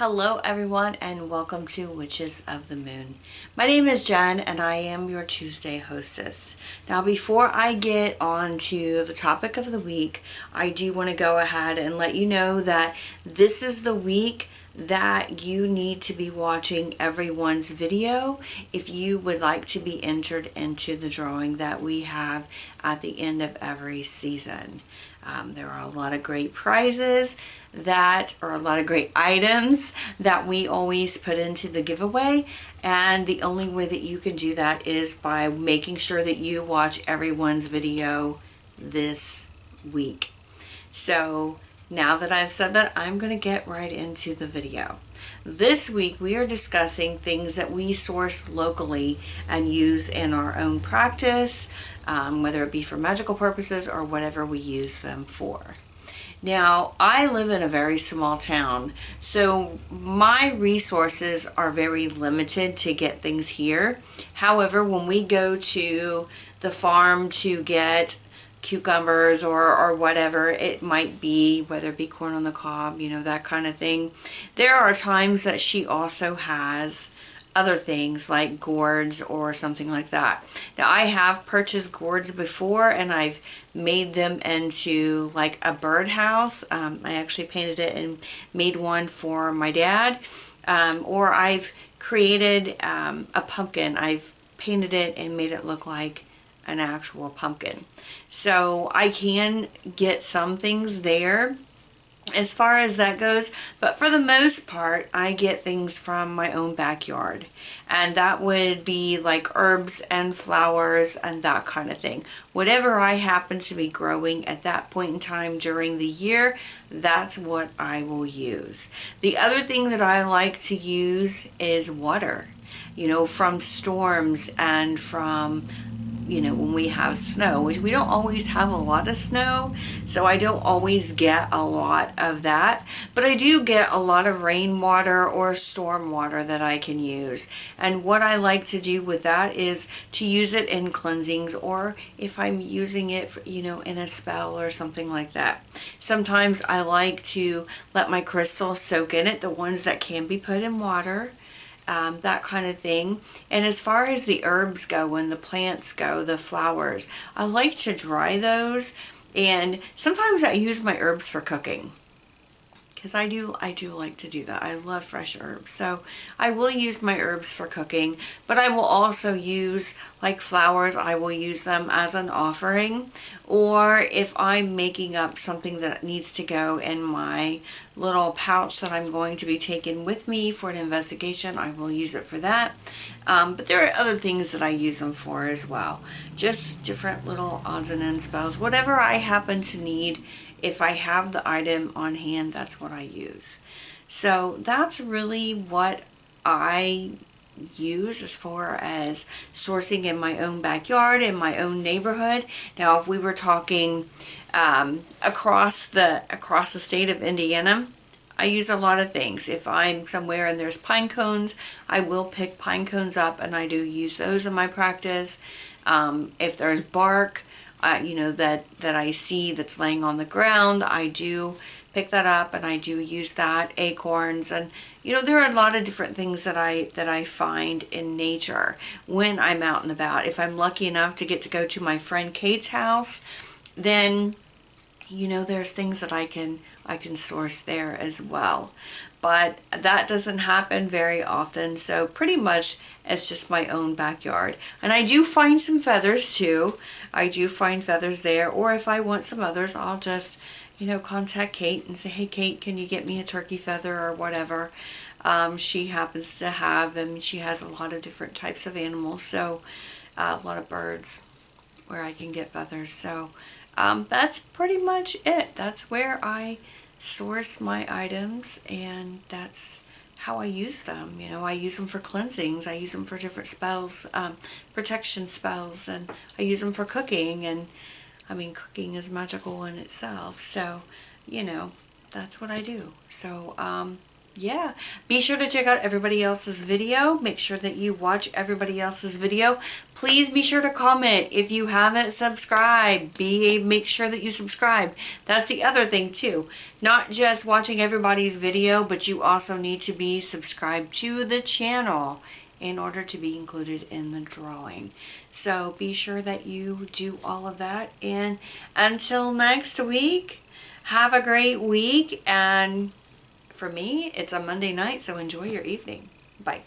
Hello everyone and welcome to Witches of the Moon. My name is Jen and I am your Tuesday hostess. Now before I get on to the topic of the week, I do want to go ahead and let you know that this is the week that you need to be watching everyone's video if you would like to be entered into the drawing that we have at the end of every season. There are a lot of great prizes that are a lot of great items that we always put into the giveaway, and the only way that you can do that is by making sure that you watch everyone's video this week. So now that I've said that, I'm going to get right into the video. This week we are discussing things that we source locally and use in our own practice, whether it be for magical purposes or whatever we use them for. Now, I live in a very small town, so my resources are very limited to get things here. However, when we go to the farm to get cucumbers or whatever it might be, whether it be corn on the cob, that kind of thing, there are times that she also has other things like gourds or something like that. Now, I have purchased gourds before and I've made them into like a birdhouse. I actually painted it and made one for my dad. Or I've created a pumpkin. I've painted it and made it look like an actual pumpkin. So I can get some things there as far as that goes, but for the most part I get things from my own backyard, and that would be like herbs and flowers and that kind of thing. Whatever I happen to be growing at that point in time during the year, that's what I will use. The other thing that I like to use is water, from storms and from when we have snow, which we don't always have a lot of snow, so I don't always get a lot of that, but I do get a lot of rainwater or storm water that I can use. And what I like to do with that is to use it in cleansings, or if I'm using it in a spell or something like that. Sometimes I like to let my crystals soak in it, the ones that can be put in water. That kind of thing. And as far as the herbs go and the plants go, the flowers, I like to dry those, and sometimes I use my herbs for cooking, because I do like to do that. I love fresh herbs, so I will use my herbs for cooking, but I will also use, like flowers, I will use them as an offering, or if I'm making up something that needs to go in my little pouch that I'm going to be taking with me for an investigation, I will use it for that. But there are other things that I use them for as well. Just different little odds and ends spells. Whatever I happen to need, if I have the item on hand, that's what I use. So that's really what I use as far as sourcing in my own backyard, in my own neighborhood. Now, if we were talking across the state of Indiana, I use a lot of things. If I'm somewhere and there's pine cones, I will pick pine cones up, and I do use those in my practice. If there's bark, that I see that's laying on the ground, I do pick that up and I do use that. Acorns, and there are a lot of different things that I find in nature when I'm out and about. If I'm lucky enough to get to go to my friend Kate's house, then there's things that I can source there as well. But that doesn't happen very often, so pretty much it's just my own backyard. And I do find some feathers too. I do find feathers there, or if I want some others, I'll just contact Kate and say, hey Kate, can you get me a turkey feather or whatever. She happens to have them. She has a lot of different types of animals, so a lot of birds where I can get feathers. So that's pretty much it. That's where I source my items, and that's how I use them. I use them for cleansings, I use them for different spells, protection spells, and I use them for cooking, and I mean, cooking is magical in itself, so that's what I do. So Yeah, be sure to check out everybody else's video. Make sure that you watch everybody else's video. Please be sure to comment if you haven't subscribed. Make sure that you subscribe. That's the other thing too. Not just watching everybody's video, but you also need to be subscribed to the channel in order to be included in the drawing. So be sure that you do all of that. And until next week, have a great week. And for me, it's a Monday night, so enjoy your evening. Bye.